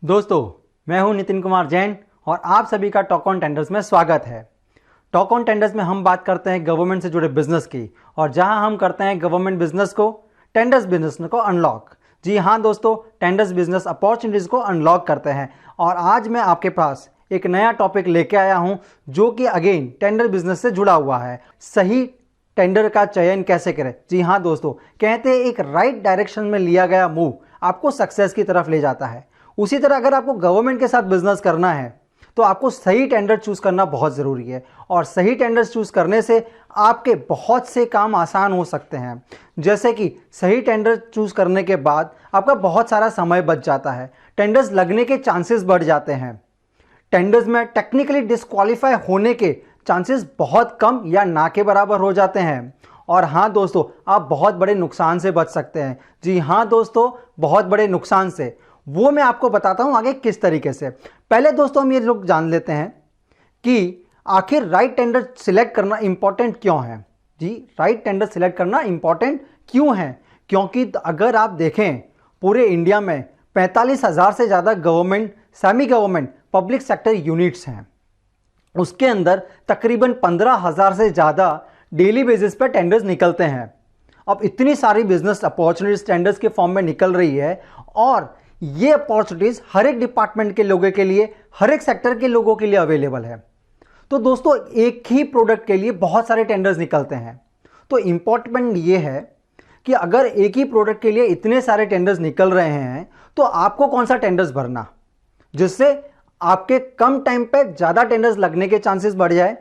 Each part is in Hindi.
दोस्तों, मैं हूं नितिन कुमार जैन और आप सभी का टॉक ऑन टेंडर्स में स्वागत है। टॉक ऑन टेंडर्स में हम बात करते हैं गवर्नमेंट से जुड़े बिजनेस की, और जहां हम करते हैं गवर्नमेंट बिजनेस को, टेंडर्स बिजनेस को अनलॉक। जी हाँ दोस्तों, टेंडर्स बिजनेस अपॉर्चुनिटीज़ को अनलॉक करते हैं। और आज मैं आपके पास एक नया टॉपिक लेके आया हूं जो कि अगेन टेंडर बिजनेस से जुड़ा हुआ है। सही टेंडर का चयन कैसे करें। जी हाँ दोस्तों, कहते हैं एक राइट डायरेक्शन में लिया गया मूव आपको सक्सेस की तरफ ले जाता है। उसी तरह अगर आपको गवर्नमेंट के साथ बिजनेस करना है तो आपको सही टेंडर चूज करना बहुत ज़रूरी है, और सही टेंडर चूज करने से आपके बहुत से काम आसान हो सकते हैं। जैसे कि सही टेंडर चूज करने के बाद आपका बहुत सारा समय बच जाता है, टेंडर्स लगने के चांसेस बढ़ जाते हैं, टेंडर्स में टेक्निकली डिस्क्वालीफाई होने के चांसेस बहुत कम या ना के बराबर हो जाते हैं। और हाँ दोस्तों, आप बहुत बड़े नुकसान से बच सकते हैं। जी हाँ दोस्तों, बहुत बड़े नुकसान से। वो मैं आपको बताता हूं आगे किस तरीके से। पहले दोस्तों हम ये लोग जान लेते हैं कि आखिर राइट टेंडर सिलेक्ट करना इंपॉर्टेंट क्यों है। जी, राइट टेंडर सिलेक्ट करना इंपॉर्टेंट क्यों है? क्योंकि अगर आप देखें पूरे इंडिया में 45,000 से ज़्यादा government, semi government, public sector units हैं। उसके अंदर तकरीबन 15,000 से ज़्यादा डेली बेसिस पर टेंडर्स निकलते हैं। अब इतनी सारी बिजनेस अपॉर्चुनिटीज टेंडर्स के फॉर्म में निकल रही है, और ये अपॉर्चुनिटीज हर एक डिपार्टमेंट के लोगों के लिए, हर एक सेक्टर के लोगों के लिए अवेलेबल है। तो दोस्तों, एक ही प्रोडक्ट के लिए बहुत सारे टेंडर्स निकलते हैं। तो इंपॉर्टेंट ये है कि अगर एक ही प्रोडक्ट के लिए इतने सारे टेंडर्स निकल रहे हैं तो आपको कौन सा टेंडर्स भरना, जिससे आपके कम टाइम पे ज़्यादा टेंडर्स लगने के चांसेस बढ़ जाए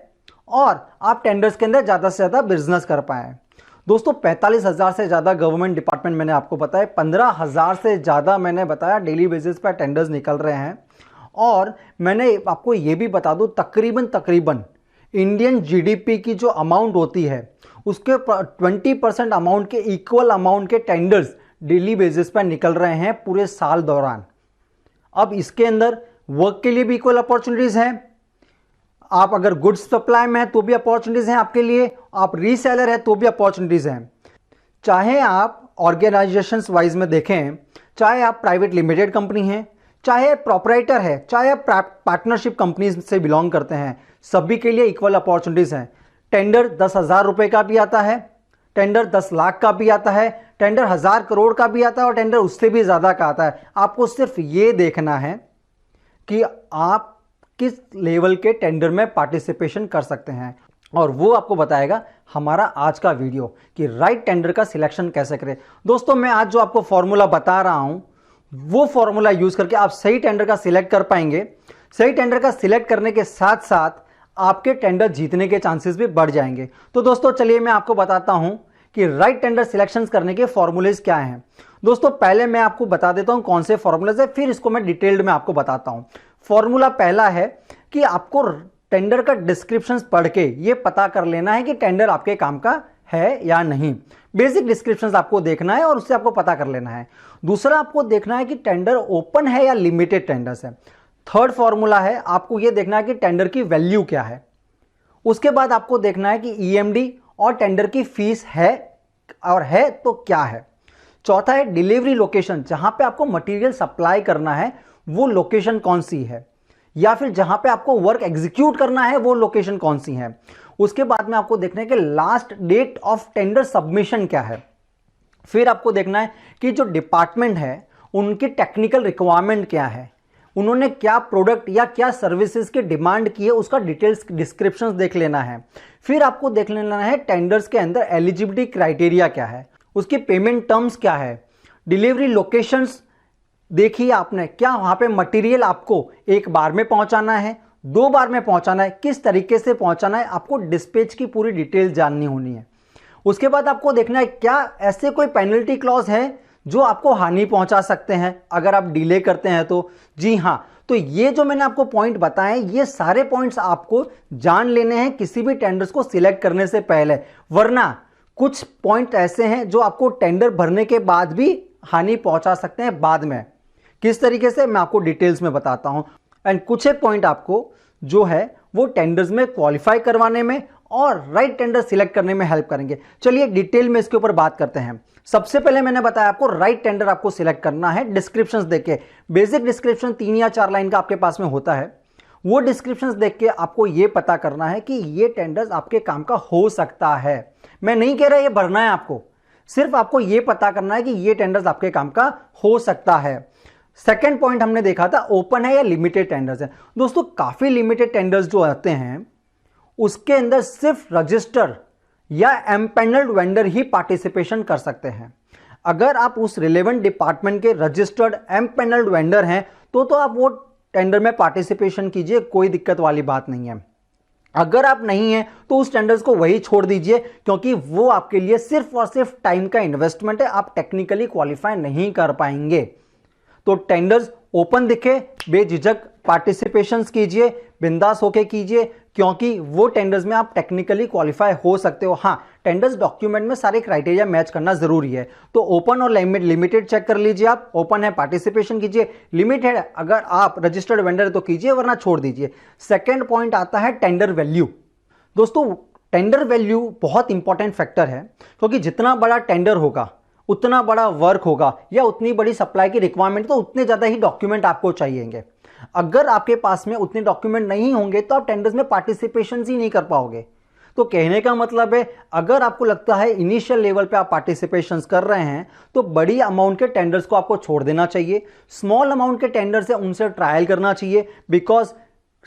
और आप टेंडर्स के अंदर ज़्यादा से ज़्यादा बिजनेस कर पाएँ। दोस्तों, 45,000 से ज़्यादा गवर्नमेंट डिपार्टमेंट मैंने आपको बताया, 15,000 से ज़्यादा मैंने बताया डेली बेसिस पर टेंडर्स निकल रहे हैं। और मैंने आपको ये भी बता दूं, तकरीबन इंडियन जीडीपी की जो अमाउंट होती है उसके 20% अमाउंट के इक्वल अमाउंट के टेंडर्स डेली बेसिस पर निकल रहे हैं पूरे साल दौरान। अब इसके अंदर वर्क के लिए भी इक्वल अपॉर्चुनिटीज़ हैं। आप अगर गुड्स सप्लाई में हैं तो भी अपॉर्चुनिटीज़ हैं आपके लिए, आप रीसेलर हैं तो भी अपॉर्चुनिटीज़ हैं। चाहे आप ऑर्गेनाइजेशंस वाइज में देखें, चाहे आप प्राइवेट लिमिटेड कंपनी हैं, चाहे प्रोपराइटर है, चाहे आप पार्टनरशिप कंपनीज से बिलोंग करते हैं, सभी के लिए इक्वल अपॉर्चुनिटीज़ हैं। टेंडर 10,000 रुपये का भी आता है, टेंडर 10 लाख का भी आता है, टेंडर 1,000 करोड़ का भी आता है, और टेंडर उससे भी ज़्यादा का आता है। आपको सिर्फ ये देखना है कि आप किस लेवल के टेंडर में पार्टिसिपेशन कर सकते हैं, और वो आपको बताएगा हमारा आज का वीडियो कि राइट टेंडर का सिलेक्शन कैसे करें। दोस्तों, मैं आज जो आपको फॉर्मूला बता रहा हूं वो फॉर्मूला यूज करके आप सही टेंडर का सिलेक्ट कर पाएंगे। सही टेंडर का सिलेक्ट करने के साथ साथ आपके टेंडर जीतने के चांसेस भी बढ़ जाएंगे। तो दोस्तों चलिए मैं आपको बताता हूं कि राइट टेंडर सिलेक्शन करने के फॉर्मूलेज क्या हैं। दोस्तों, पहले मैं आपको बता देता हूं कौन से फॉर्मूलेज है, फिर इसको मैं डिटेल्ड में आपको बताता हूं। फॉर्मूला पहला है कि आपको टेंडर का डिस्क्रिप्शन पढ़ के ये पता कर लेना है कि टेंडर आपके काम का है या नहीं। बेसिक डिस्क्रिप्शंस आपको देखना है और उससे आपको पता कर लेना है। दूसरा, आपको देखना है कि टेंडर ओपन है या लिमिटेड टेंडर्स है। थर्ड फॉर्मूला है, आपको ये देखना है कि टेंडर की वैल्यू क्या है। उसके बाद आपको देखना है कि ईएमडी और टेंडर की फीस है, और है तो क्या है। चौथा है डिलीवरी लोकेशन, जहां पे आपको मटेरियल सप्लाई करना है वो लोकेशन कौन सी है, या फिर जहां पे आपको वर्क एग्जीक्यूट करना है वो लोकेशन कौन सी है। उसके बाद में आपको देखना है कि last date of tender submission क्या है। फिर आपको देखना है कि जो डिपार्टमेंट है उनकी टेक्निकल रिक्वायरमेंट क्या है, उन्होंने क्या प्रोडक्ट या क्या सर्विसेज की डिमांड की है, उसका डिटेल्स डिस्क्रिप्शन देख लेना है। फिर आपको देख लेना है टेंडर्स के अंदर एलिजिबिलिटी क्राइटेरिया क्या है, उसकी पेमेंट टर्म्स क्या है, डिलीवरी लोकेशंस देखिए आपने, क्या वहां पे मटेरियल आपको एक बार में पहुंचाना है, 2 बार में पहुंचाना है, किस तरीके से पहुंचाना है, आपको डिस्पैच की पूरी डिटेल जाननी होनी है। उसके बाद आपको देखना है क्या ऐसे कोई पेनल्टी क्लॉज है जो आपको हानि पहुंचा सकते हैं अगर आप डिले करते हैं तो। जी हाँ, तो ये जो मैंने आपको पॉइंट बताए, ये सारे पॉइंट्स आपको जान लेने हैं किसी भी टेंडर्स को सिलेक्ट करने से पहले, वरना कुछ पॉइंट ऐसे हैं जो आपको टेंडर भरने के बाद भी हानि पहुंचा सकते हैं बाद में। किस तरीके से, मैं आपको डिटेल्स में बताता हूं। एंड कुछ एक पॉइंट आपको जो है वो टेंडर्स में क्वालिफाई करवाने में और राइट टेंडर सिलेक्ट करने में हेल्प करेंगे। चलिए डिटेल में इसके ऊपर बात करते हैं। सबसे पहले मैंने बताया आपको राइट टेंडर आपको सिलेक्ट करना है डिस्क्रिप्शंस देख के। बेसिक डिस्क्रिप्शन 3 या 4 लाइन का आपके पास में होता है। वो डिस्क्रिप्शंस देख के आपको ये पता करना है कि ये टेंडर्स आपके काम का हो सकता है। मैं नहीं कह रहा ये भरना है आपको, सिर्फ आपको ये पता करना है कि ये टेंडर्स आपके काम का हो सकता है। सेकेंड पॉइंट हमने देखा था ओपन है या लिमिटेड टेंडर्स है। दोस्तों काफी लिमिटेड टेंडर्स जो आते हैं उसके अंदर सिर्फ रजिस्टर या एम्पैनल्ड वेंडर ही पार्टिसिपेशन कर सकते हैं। अगर आप उस रिलेवेंट डिपार्टमेंट के रजिस्टर्ड एम्पैनल्ड वेंडर हैं तो आप वो टेंडर में पार्टिसिपेशन कीजिए, कोई दिक्कत वाली बात नहीं है। अगर आप नहीं हैं तो उस टेंडर्स को वही छोड़ दीजिए, क्योंकि वो आपके लिए सिर्फ और सिर्फ टाइम का इन्वेस्टमेंट है, आप टेक्निकली क्वालिफाई नहीं कर पाएंगे। तो टेंडर्स ओपन दिखे बेझिझक पार्टिसिपेशंस कीजिए, बिंदास होके कीजिए, क्योंकि वो टेंडर्स में आप टेक्निकली क्वालिफाई हो सकते हो। हाँ, टेंडर्स डॉक्यूमेंट में सारे क्राइटेरिया मैच करना जरूरी है। तो ओपन और लिमिटेड चेक कर लीजिए आप। ओपन है पार्टिसिपेशन कीजिए, लिमिटेड है अगर आप रजिस्टर्ड वेंडर है तो कीजिए, वरना छोड़ दीजिए। सेकेंड पॉइंट आता है टेंडर वैल्यू। दोस्तों टेंडर वैल्यू बहुत इंपॉर्टेंट फैक्टर है, क्योंकि जितना बड़ा टेंडर होगा उतना बड़ा वर्क होगा या उतनी बड़ी सप्लाई की रिक्वायरमेंट, तो उतने ज्यादा ही डॉक्यूमेंट आपको चाहिएंगे। अगर आपके पास में उतने डॉक्यूमेंट नहीं होंगे तो आप टेंडर्स में पार्टिसिपेशन ही नहीं कर पाओगे। तो कहने का मतलब है अगर आपको लगता है इनिशियल लेवल पे आप पार्टिसिपेशन कर रहे हैं तो बड़ी अमाउंट के टेंडर्स को आपको छोड़ देना चाहिए। स्मॉल अमाउंट के टेंडर्स है उनसे ट्रायल करना चाहिए, बिकॉज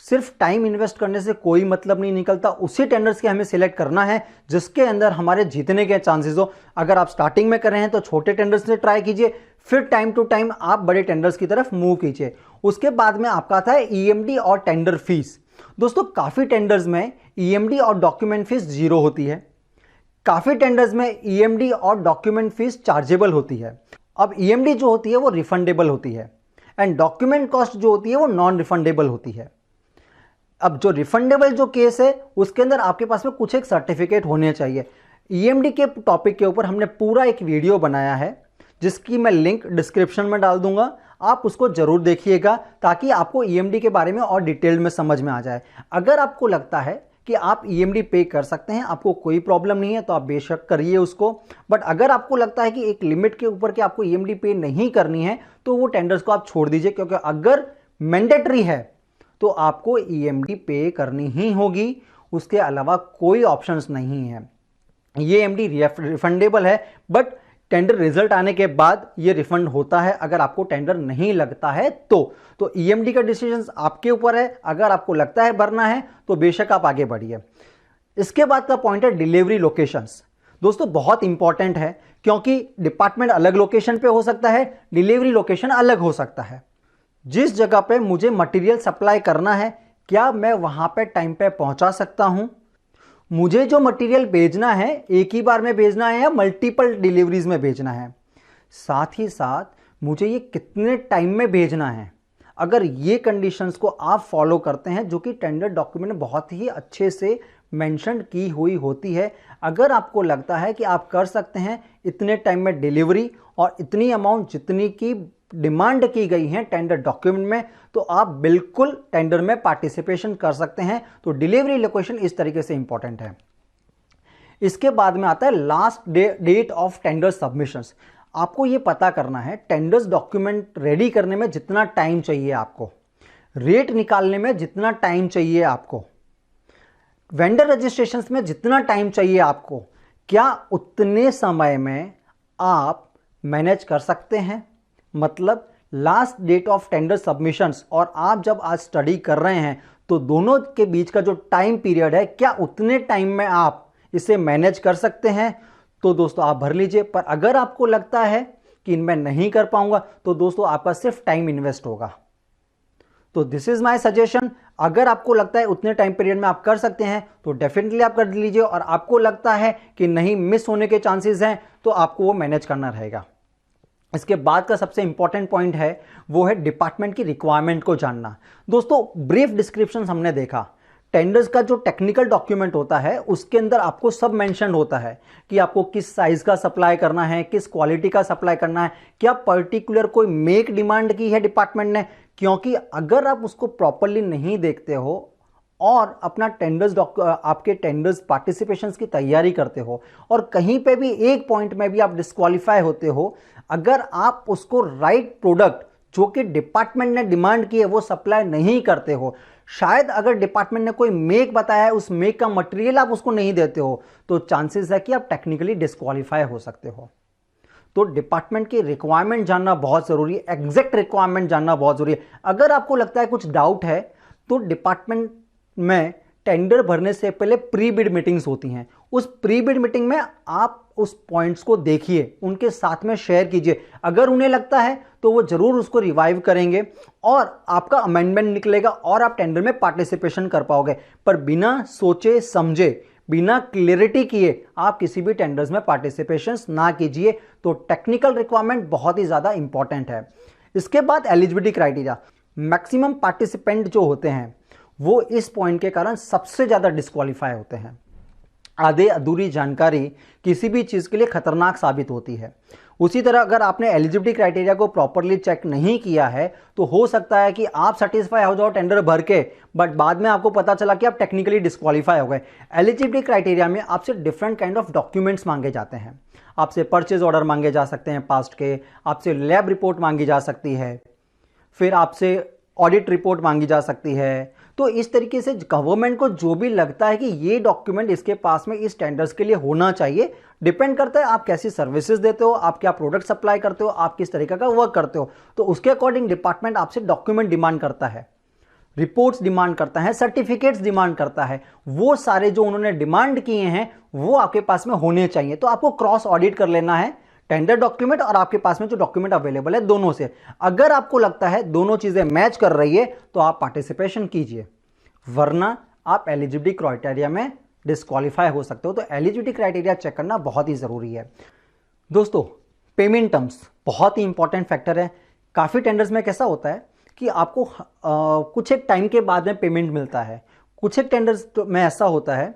सिर्फ टाइम इन्वेस्ट करने से कोई मतलब नहीं निकलता। उसी टेंडर्स के हमें सिलेक्ट करना है जिसके अंदर हमारे जीतने के चांसेस हो। अगर आप स्टार्टिंग में कर रहे हैं तो छोटे टेंडर्स से ट्राई कीजिए, फिर टाइम टू टाइम आप बड़े टेंडर्स की तरफ मूव कीजिए। उसके बाद में आपका आता है ईएमडी और टेंडर फीस। दोस्तों काफी टेंडर्स में ईएमडी और डॉक्यूमेंट फीस 0 होती है, काफी टेंडर्स में ईएमडी और डॉक्यूमेंट फीस चार्जेबल होती है। अब ईएमडी जो होती है वो रिफंडेबल होती है एंड डॉक्यूमेंट कॉस्ट जो होती है वो नॉन रिफंडेबल होती है। अब जो रिफंडेबल जो केस है उसके अंदर आपके पास में कुछ एक सर्टिफिकेट होने चाहिए। ईएमडी के टॉपिक के ऊपर हमने पूरा एक वीडियो बनाया है जिसकी मैं लिंक डिस्क्रिप्शन में डाल दूंगा, आप उसको जरूर देखिएगा ताकि आपको ईएमडी के बारे में और डिटेल में समझ में आ जाए। अगर आपको लगता है कि आप ईएमडी पे कर सकते हैं, आपको कोई प्रॉब्लम नहीं है, तो आप बेशक करिए उसको। बट अगर आपको लगता है कि एक लिमिट के ऊपर कि आपको ईएमडी पे नहीं करनी है तो वो टेंडर्स को आप छोड़ दीजिए, क्योंकि अगर मैंडेटरी है तो आपको ईएमडी पे करनी ही होगी, उसके अलावा कोई ऑप्शंस नहीं है। ये ईएमडी रिफंडेबल है, बट टेंडर रिजल्ट आने के बाद ये रिफंड होता है अगर आपको टेंडर नहीं लगता है तो ईएमडी का डिसीजन आपके ऊपर है। अगर आपको लगता है भरना है तो बेशक आप आगे बढ़िए। इसके बाद का पॉइंट है डिलीवरी लोकेशंस। दोस्तों बहुत इंपॉर्टेंट है, क्योंकि डिपार्टमेंट अलग लोकेशन पे हो सकता है, डिलीवरी लोकेशन अलग हो सकता है। जिस जगह पे मुझे मटेरियल सप्लाई करना है क्या मैं वहां पे टाइम पे पहुंचा सकता हूं? मुझे जो मटेरियल भेजना है एक ही बार में भेजना है या मल्टीपल डिलीवरीज में भेजना है? साथ ही साथ मुझे ये कितने टाइम में भेजना है? अगर ये कंडीशंस को आप फॉलो करते हैं, जो कि टेंडर डॉक्यूमेंट में बहुत ही अच्छे से मेंशन की हुई होती है, अगर आपको लगता है कि आप कर सकते हैं इतने टाइम में डिलीवरी और इतनी अमाउंट जितनी की डिमांड की गई है टेंडर डॉक्यूमेंट में, तो आप बिल्कुल टेंडर में पार्टिसिपेशन कर सकते हैं। तो डिलीवरी लोकेशन इस तरीके से इंपॉर्टेंट है। इसके बाद में आता है last date of tender submissions. आपको यह पता करना है टेंडर्स डॉक्यूमेंट रेडी करने में जितना टाइम चाहिए आपको, रेट निकालने में जितना टाइम चाहिए आपको, वेंडर रजिस्ट्रेशंस में जितना टाइम चाहिए आपको, क्या उतने समय में आप मैनेज कर सकते हैं? मतलब last date of tender submissions और आप जब आज स्टडी कर रहे हैं तो दोनों के बीच का जो टाइम पीरियड है, क्या उतने टाइम में आप इसे मैनेज कर सकते हैं? तो दोस्तों आप भर लीजिए। पर अगर आपको लगता है कि इनमें नहीं कर पाऊंगा तो दोस्तों आपका सिर्फ टाइम इन्वेस्ट होगा। तो दिस इज माय सजेशन। अगर आपको लगता है उतने टाइम पीरियड में आप कर सकते हैं तो डेफिनेटली आप कर लीजिए, और आपको लगता है कि नहीं मिस होने के चांसेस हैं तो आपको वो मैनेज करना रहेगा। इसके बाद का सबसे इंपॉर्टेंट पॉइंट है वो है डिपार्टमेंट की रिक्वायरमेंट को जानना। दोस्तों ब्रीफ डिस्क्रिप्शन हमने देखा, टेंडर्स का जो टेक्निकल डॉक्यूमेंट होता है उसके अंदर आपको सब मेंशन होता है कि आपको किस साइज का सप्लाई करना है, किस क्वालिटी का सप्लाई करना है, क्या पर्टिकुलर कोई मेक डिमांड की है डिपार्टमेंट ने। क्योंकि अगर आप उसको प्रॉपरली नहीं देखते हो और अपना आपके टेंडर्स पार्टिसिपेशंस की तैयारी करते हो और कहीं पे भी एक पॉइंट में भी आप डिस्क्वालीफाई होते हो, अगर आप उसको राइट प्रोडक्ट जो कि डिपार्टमेंट ने डिमांड की है वो सप्लाई नहीं करते हो, शायद अगर डिपार्टमेंट ने कोई मेक बताया है उस मेक का मटेरियल आप उसको नहीं देते हो, तो चांसेस है कि आप टेक्निकली डिस्क्वालीफाई हो सकते हो। तो डिपार्टमेंट की रिक्वायरमेंट जानना बहुत जरूरी है, एग्जैक्ट रिक्वायरमेंट जानना बहुत जरूरी है। अगर आपको लगता है कुछ डाउट है तो डिपार्टमेंट में टेंडर भरने से पहले प्री बिड मीटिंग्स होती हैं। उस प्री बिड मीटिंग में आप उस पॉइंट्स को देखिए, उनके साथ में शेयर कीजिए। अगर उन्हें लगता है तो वो जरूर उसको रिवाइव करेंगे और आपका अमेंडमेंट निकलेगा और आप टेंडर में पार्टिसिपेशन कर पाओगे। पर बिना सोचे समझे, बिना क्लियरिटी किए आप किसी भी टेंडर्स में पार्टिसिपेशन ना कीजिए। तो टेक्निकल रिक्वायरमेंट बहुत ही ज्यादा इंपॉर्टेंट है। इसके बाद एलिजिबिलिटी क्राइटेरिया, मैक्सिमम पार्टिसिपेंट जो होते हैं वो इस पॉइंट के कारण सबसे ज्यादा डिस्क्वालीफाई होते हैं। आधे अधूरी जानकारी किसी भी चीज के लिए खतरनाक साबित होती है। उसी तरह अगर आपने एलिजिबिलिटी क्राइटेरिया को प्रॉपरली चेक नहीं किया है तो हो सकता है कि आप सेटिस्फाई हो जाओ टेंडर भर के, बट बाद में आपको पता चला कि आप टेक्निकली डिस्क्वालीफाई हो गए। एलिजिबिलिटी क्राइटेरिया में आपसे डिफरेंट काइंड ऑफ डॉक्यूमेंट्स मांगे जाते हैं। आपसे परचेज ऑर्डर मांगे जा सकते हैं पास्ट के, आपसे लैब रिपोर्ट मांगी जा सकती है, फिर आपसे ऑडिट रिपोर्ट मांगी जा सकती है। तो इस तरीके से गवर्नमेंट को जो भी लगता है कि ये डॉक्यूमेंट इसके पास में इस टेंडर्स के लिए होना चाहिए, डिपेंड करता है आप कैसी सर्विसेज देते हो, आप क्या प्रोडक्ट सप्लाई करते हो, आप किस तरीके का वर्क करते हो, तो उसके अकॉर्डिंग डिपार्टमेंट आपसे डॉक्यूमेंट डिमांड करता है, रिपोर्ट्स डिमांड करता है, सर्टिफिकेट्स डिमांड करता है। वो सारे जो उन्होंने डिमांड किए हैं वो आपके पास में होने चाहिए। तो आपको क्रॉस ऑडिट कर लेना है टेंडर डॉक्यूमेंट और आपके पास में जो डॉक्यूमेंट अवेलेबल है दोनों से। अगर आपको लगता है दोनों चीजें मैच कर रही है तो आप पार्टिसिपेशन कीजिए, वरना आप एलिजिबिलिटी क्राइटेरिया में डिस्क्वालीफाई हो सकते हो। तो एलिजिबिलिटी क्राइटेरिया चेक करना बहुत ही जरूरी है। दोस्तों, पेमेंट टर्म्स बहुत ही इंपॉर्टेंट फैक्टर है। काफी टेंडर्स में कैसा होता है कि आपको कुछ एक टाइम के बाद में पेमेंट मिलता है। कुछ एक टेंडर्स में ऐसा होता है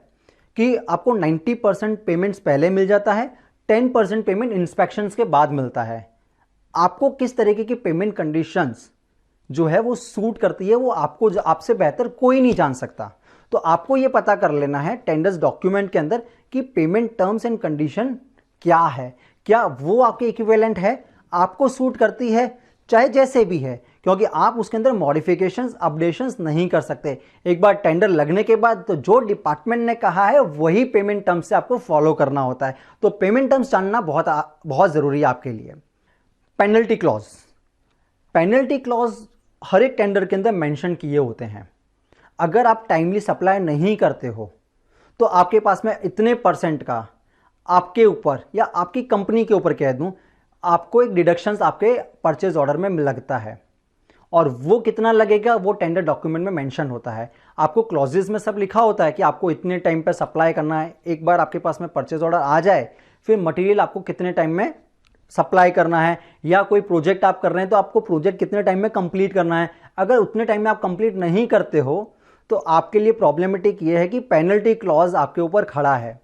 कि आपको 90% पेमेंट्स पहले मिल जाता है, 10% पेमेंट इंस्पेक्शंस के बाद मिलता है। आपको किस तरीके की पेमेंट कंडीशंस जो है वो सूट करती है वो आपको आपसे बेहतर कोई नहीं जान सकता। तो आपको ये पता कर लेना है टेंडर्स डॉक्यूमेंट के अंदर कि पेमेंट टर्म्स एंड कंडीशन क्या है, क्या वो आपके इक्विवेलेंट है, आपको सूट करती है, चाहे जैसे भी है, क्योंकि आप उसके अंदर मॉडिफिकेशंस अपडेशंस नहीं कर सकते। एक बार टेंडर लगने के बाद तो जो डिपार्टमेंट ने कहा है वही पेमेंट टर्म्स से आपको फॉलो करना होता है। तो पेमेंट टर्म्स जानना बहुत जरूरी है आपके लिए। पेनल्टी क्लॉज, पेनल्टी क्लॉज हर एक टेंडर के अंदर मेंशन किए होते हैं। अगर आप टाइमली सप्लाई नहीं करते हो तो आपके पास में इतने परसेंट का आपके ऊपर या आपकी कंपनी के ऊपर कह दूं, आपको एक डिडक्शंस आपके परचेज ऑर्डर में लगता है और वो कितना लगेगा वो टेंडर डॉक्यूमेंट में मेंशन होता है। आपको क्लॉजेस में सब लिखा होता है कि आपको इतने टाइम पे सप्लाई करना है। एक बार आपके पास में परचेज ऑर्डर आ जाए फिर मटेरियल आपको कितने टाइम में सप्लाई करना है, या कोई प्रोजेक्ट आप कर रहे हैं तो आपको प्रोजेक्ट कितने टाइम में कंप्लीट करना है। अगर उतने टाइम में आप कंप्लीट नहीं करते हो तो आपके लिए प्रॉब्लमेटिक ये है कि पेनल्टी क्लॉज आपके ऊपर खड़ा है।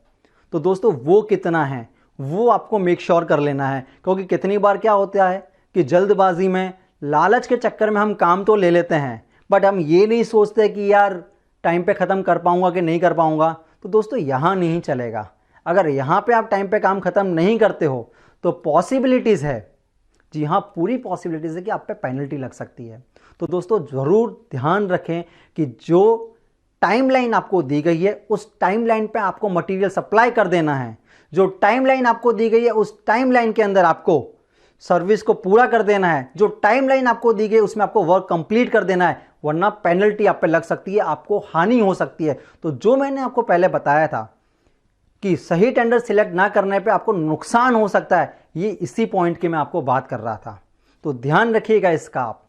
तो दोस्तों वो कितना है वो आपको मेक श्योर कर लेना है, क्योंकि कितनी बार क्या होता है कि जल्दबाजी में लालच के चक्कर में हम काम तो ले लेते हैं बट हम ये नहीं सोचते कि यार टाइम पे ख़त्म कर पाऊंगा कि नहीं कर पाऊंगा। तो दोस्तों यहाँ नहीं चलेगा। अगर यहाँ पे आप टाइम पे काम ख़त्म नहीं करते हो तो पॉसिबिलिटीज़ है, जी हाँ पूरी पॉसिबिलिटीज़ है कि आप पे पेनल्टी लग सकती है। तो दोस्तों ज़रूर ध्यान रखें कि जो टाइमलाइन आपको दी गई है उस टाइमलाइन पे आपको मटेरियल सप्लाई कर देना है। जो टाइमलाइन आपको दी गई है उस टाइमलाइन के अंदर आपको सर्विस को पूरा कर देना है। जो टाइमलाइन आपको दी गई उसमें आपको वर्क कंप्लीट कर देना है, वरना पेनल्टी आप पे लग सकती है, आपको हानि हो सकती है। तो जो मैंने आपको पहले बताया था कि सही टेंडर सिलेक्ट ना करने पे आपको नुकसान हो सकता है, ये इसी पॉइंट की मैं आपको बात कर रहा था। तो ध्यान रखिएगा इसका आप।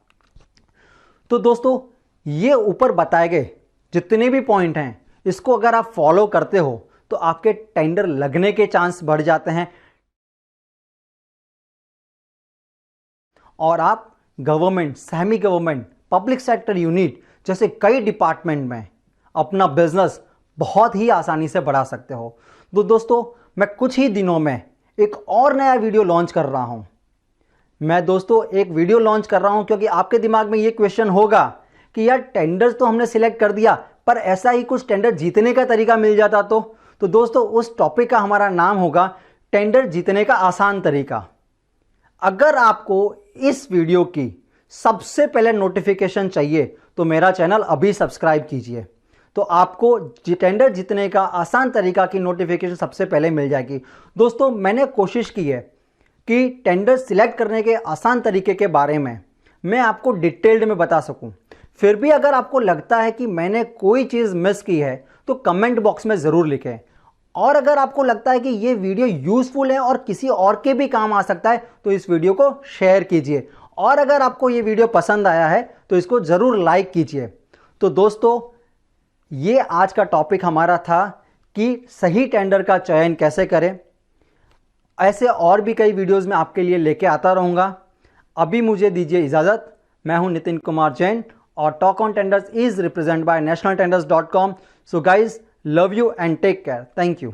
तो दोस्तों ये ऊपर बताए गए जितने भी पॉइंट हैं इसको अगर आप फॉलो करते हो तो आपके टेंडर लगने के चांस बढ़ जाते हैं और आप government, semi government, public sector unit जैसे कई डिपार्टमेंट में अपना बिजनेस बहुत ही आसानी से बढ़ा सकते हो। तो दोस्तों मैं कुछ ही दिनों में एक और नया वीडियो लॉन्च कर रहा हूं। मैं दोस्तों एक वीडियो लॉन्च कर रहा हूं क्योंकि आपके दिमाग में ये क्वेश्चन होगा कि यार टेंडर्स तो हमने सिलेक्ट कर दिया पर ऐसा ही कुछ टेंडर जीतने का तरीका मिल जाता तो दोस्तों उस टॉपिक का हमारा नाम होगा टेंडर जीतने का आसान तरीका। अगर आपको इस वीडियो की सबसे पहले नोटिफिकेशन चाहिए तो मेरा चैनल अभी सब्सक्राइब कीजिए, तो आपको टेंडर जीतने का आसान तरीका की नोटिफिकेशन सबसे पहले मिल जाएगी। दोस्तों मैंने कोशिश की है कि टेंडर सिलेक्ट करने के आसान तरीके के बारे में मैं आपको डिटेल्ड में बता सकूं। फिर भी अगर आपको लगता है कि मैंने कोई चीज़ मिस की है तो कमेंट बॉक्स में ज़रूर लिखें, और अगर आपको लगता है कि ये वीडियो यूज़फुल है और किसी और के भी काम आ सकता है तो इस वीडियो को शेयर कीजिए, और अगर आपको ये वीडियो पसंद आया है तो इसको ज़रूर लाइक कीजिए। तो दोस्तों ये आज का टॉपिक हमारा था कि सही टेंडर का चयन कैसे करें। ऐसे और भी कई वीडियोस मैं आपके लिए लेके आता रहूँगा। अभी मुझे दीजिए इजाज़त। मैं हूं नितिन कुमार जैन और talk on tenders is represent by nationaltenders.com। So guys, love you and take care. Thank you.